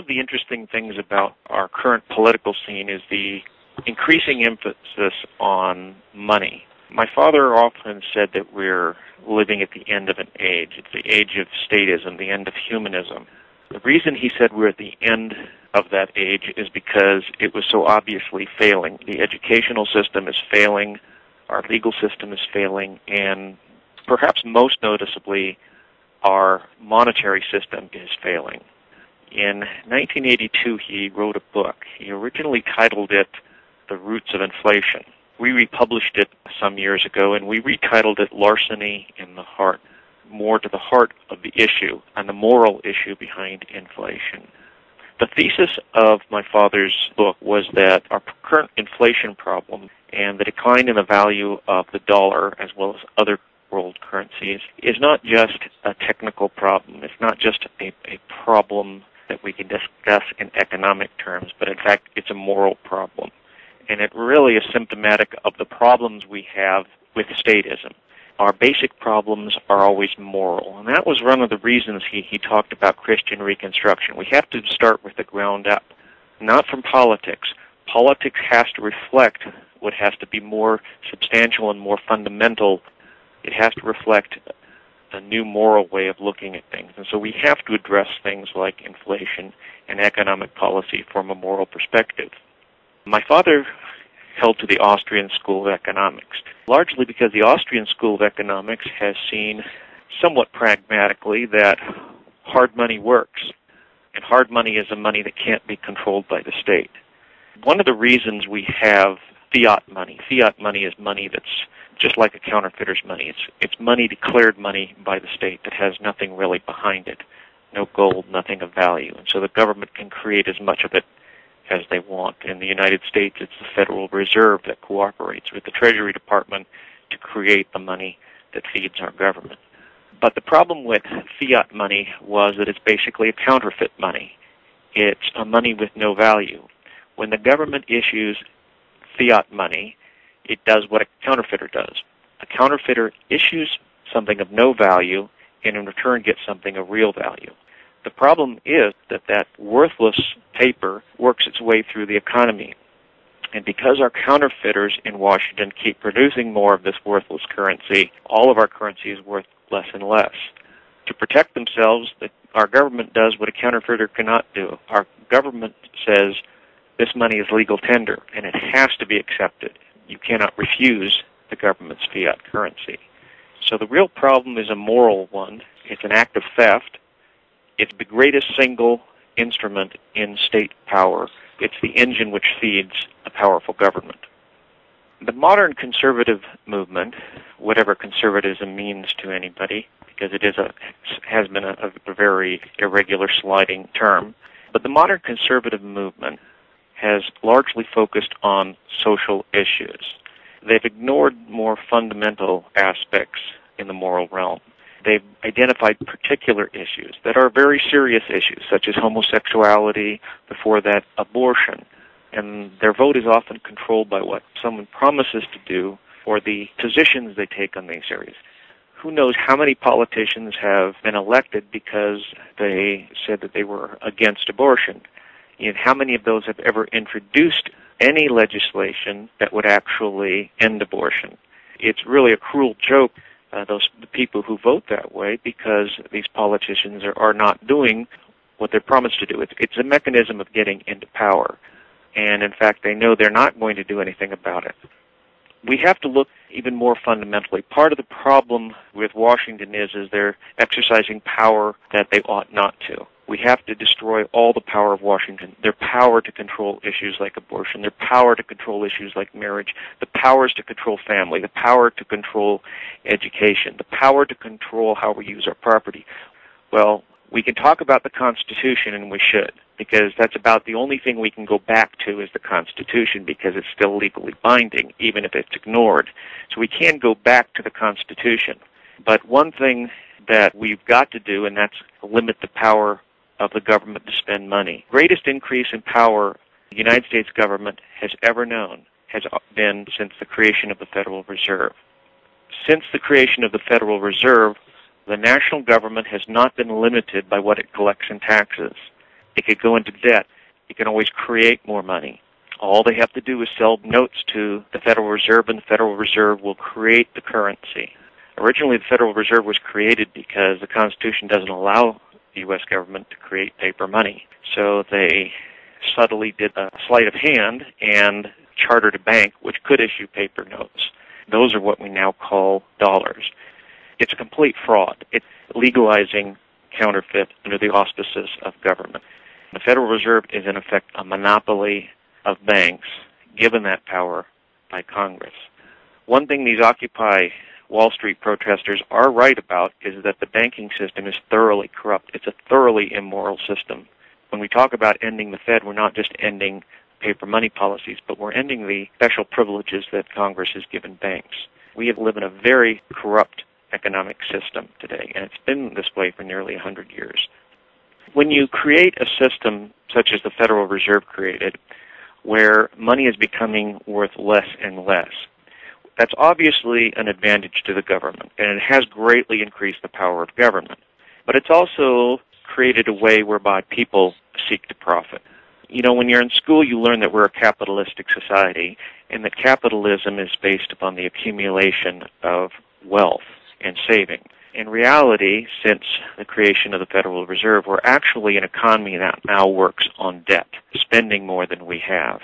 of the interesting things about our current political scene is the increasing emphasis on money. My father often said that we're living at the end of an age. It's the age of statism, the end of humanism. The reason he said we're at the end of that age is because it was so obviously failing. The educational system is failing, our legal system is failing, and perhaps most noticeably, our monetary system is failing. In 1982, he wrote a book. He originally titled it The Roots of Inflation. We republished it some years ago, and we retitled it Larceny in the Heart, more to the heart of the issue and the moral issue behind inflation. The thesis of my father's book was that our current inflation problem and the decline in the value of the dollar, as well as other world currencies, is not just a technical problem. It's not just a problem that we can discuss in economic terms, but in fact it's a moral problem. And it really is symptomatic of the problems we have with statism. Our basic problems are always moral, and that was one of the reasons he talked about Christian Reconstruction. We have to start with the ground up, not from politics. Politics has to reflect what has to be more substantial and more fundamental. It has to reflect a new moral way of looking at things. And so we have to address things like inflation and economic policy from a moral perspective. My father held to the Austrian School of Economics, largely because the Austrian School of Economics has seen somewhat pragmatically that hard money works, and hard money is a money that can't be controlled by the state. One of the reasons we have fiat money is money that's just like a counterfeiter's money. It's money, declared money by the state that has nothing really behind it, no gold, nothing of value, and so the government can create as much of it as they want. In the United States, it's the Federal Reserve that cooperates with the Treasury Department to create the money that feeds our government. But the problem with fiat money was that it's basically a counterfeit money. It's a money with no value. When the government issues fiat money, it does what a counterfeiter does. A counterfeiter issues something of no value and in return gets something of real value. The problem is that that worthless paper works its way through the economy. And because our counterfeiters in Washington keep producing more of this worthless currency, all of our currency is worth less and less. To protect themselves, our government does what a counterfeiter cannot do. Our government says this money is legal tender, and it has to be accepted. You cannot refuse the government's fiat currency. So the real problem is a moral one. It's an act of theft. It's the greatest single instrument in state power. It's the engine which feeds a powerful government. The modern conservative movement, whatever conservatism means to anybody, because it has been a very irregular sliding term, but the modern conservative movement has largely focused on social issues. They've ignored more fundamental aspects in the moral realm. They've identified particular issues that are very serious issues, such as homosexuality, before that abortion. And their vote is often controlled by what someone promises to do or the positions they take on these areas. Who knows how many politicians have been elected because they said that they were against abortion? And how many of those have ever introduced any legislation that would actually end abortion? It's really a cruel joke, the people who vote that way, because these politicians are not doing what they're promised to do. It's a mechanism of getting into power. And in fact, they know they're not going to do anything about it. We have to look even more fundamentally. Part of the problem with Washington is they're exercising power that they ought not to. We have to destroy all the power of Washington, their power to control issues like abortion, their power to control issues like marriage, the powers to control family, the power to control education, the power to control how we use our property. Well, we can talk about the Constitution, and we should, because that's about the only thing we can go back to is the Constitution, because it's still legally binding, even if it's ignored. So we can go back to the Constitution. But one thing that we've got to do, and that's limit the power of the government to spend money. Greatest increase in power the United States government has ever known has been since the creation of the Federal Reserve. Since the creation of the Federal Reserve, the national government has not been limited by what it collects in taxes. They could go into debt. You can always create more money. All they have to do is sell notes to the Federal Reserve, and the Federal Reserve will create the currency. Originally, the Federal Reserve was created because the Constitution doesn't allow the U.S. government to create paper money. So they subtly did a sleight of hand and chartered a bank which could issue paper notes. Those are what we now call dollars. It's a complete fraud. It's legalizing counterfeit under the auspices of government. The Federal Reserve is, in effect, a monopoly of banks, given that power by Congress. One thing these Occupy Wall Street protesters are right about is that the banking system is thoroughly corrupt. It's a thoroughly immoral system. When we talk about ending the Fed, we're not just ending paper money policies, but we're ending the special privileges that Congress has given banks. We live in a very corrupt economic system today, and it's been this way for nearly 100 years. When you create a system such as the Federal Reserve created, where money is becoming worth less and less, that's obviously an advantage to the government, and it has greatly increased the power of government. But it's also created a way whereby people seek to profit. You know, when you're in school, you learn that we're a capitalistic society, and that capitalism is based upon the accumulation of wealth and saving. In reality, since the creation of the Federal Reserve, we're actually an economy that now works on debt, spending more than we have.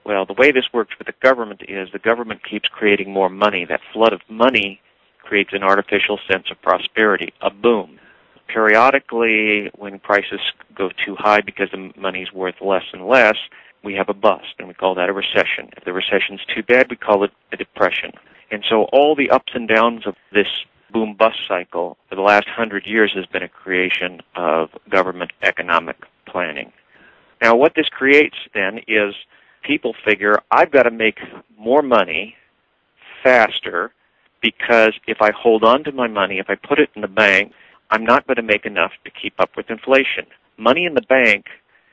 Well, the way this works with the government is the government keeps creating more money. That flood of money creates an artificial sense of prosperity, a boom. Periodically, when prices go too high because the money's worth less and less, we have a bust, and we call that a recession. If the recession's too bad, we call it a depression. And so all the ups and downs of this boom-bust cycle for the last 100 years has been a creation of government economic planning. Now, what this creates, then, is people figure, I've got to make more money faster because if I hold on to my money, if I put it in the bank, I'm not going to make enough to keep up with inflation. Money in the bank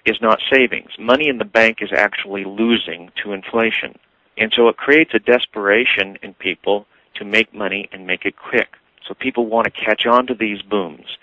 is not savings. Money in the bank is actually losing to inflation. And so it creates a desperation in people to make money and make it quick. So people want to catch on to these booms.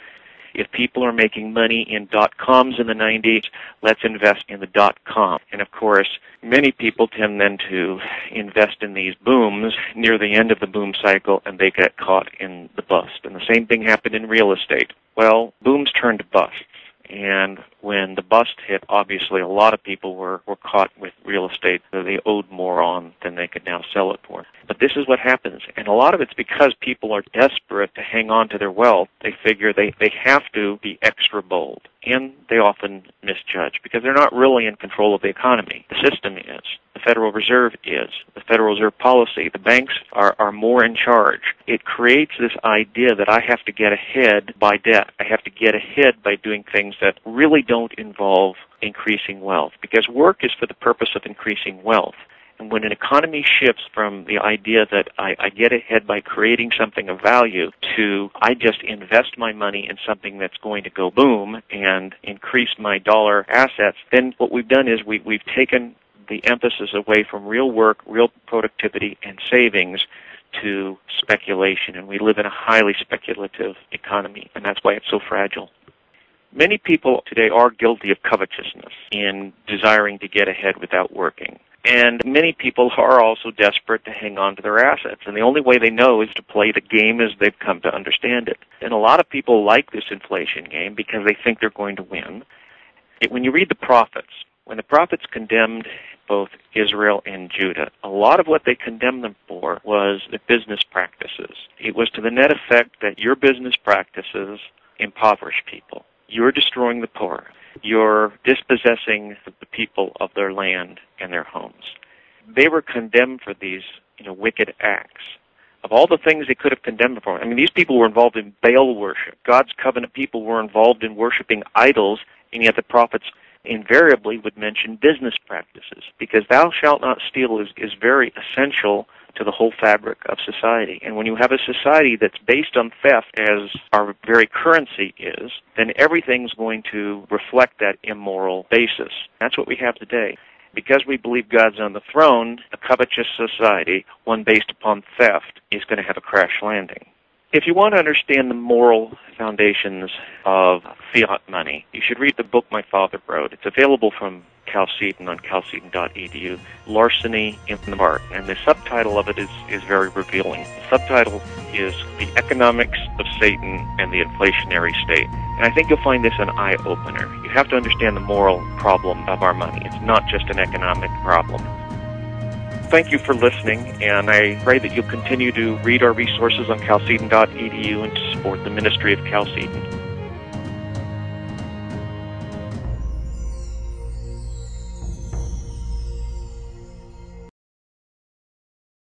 If people are making money in dot-coms in the 90s, let's invest in the dot-com. And of course, many people tend then to invest in these booms near the end of the boom cycle, and they get caught in the bust. And the same thing happened in real estate. Well, booms turn to busts. And when the bust hit, obviously a lot of people were caught with real estate that they owed more on than they could now sell it for. But this is what happens. And a lot of it's because people are desperate to hang on to their wealth. They figure they have to be extra bold. And they often misjudge because they're not really in control of the economy. The system is. The Federal Reserve is. The Federal Reserve policy. The banks are more in charge. It creates this idea that I have to get ahead by debt. I have to get ahead by doing things that really don't involve increasing wealth, because work is for the purpose of increasing wealth. And when an economy shifts from the idea that I get ahead by creating something of value to I just invest my money in something that's going to go boom and increase my dollar assets, then what we've done is we've taken the emphasis away from real work, real productivity, and savings to speculation. And we live in a highly speculative economy, and that's why it's so fragile. Many people today are guilty of covetousness in desiring to get ahead without working. And many people are also desperate to hang on to their assets. And the only way they know is to play the game as they've come to understand it. And a lot of people like this inflation game because they think they're going to win. When you read the prophets, when the prophets condemned both Israel and Judah, a lot of what they condemned them for was the business practices. It was to the net effect that your business practices impoverish people. You're destroying the poor. You're dispossessing the people of their land and their homes. They were condemned for these, wicked acts. Of all the things they could have condemned them for, these people were involved in Baal worship. God's covenant people were involved in worshiping idols, and yet the prophets invariably would mention business practices, because thou shalt not steal is very essential to the whole fabric of society. And when you have a society that's based on theft, as our very currency is, then everything's going to reflect that immoral basis. That's what we have today. Because we believe God's on the throne, a covetous society, one based upon theft, is going to have a crash landing. If you want to understand the moral foundations of fiat money, you should read the book my father wrote. It's available from Chalcedon on chalcedon.edu, Larceny in the Heart. And the subtitle of it is very revealing. The subtitle is The Economics of Satan and the Inflationary State. And I think you'll find this an eye-opener. You have to understand the moral problem of our money. It's not just an economic problem. Thank you for listening, and I pray that you'll continue to read our resources on chalcedon.edu and to support the ministry of Chalcedon.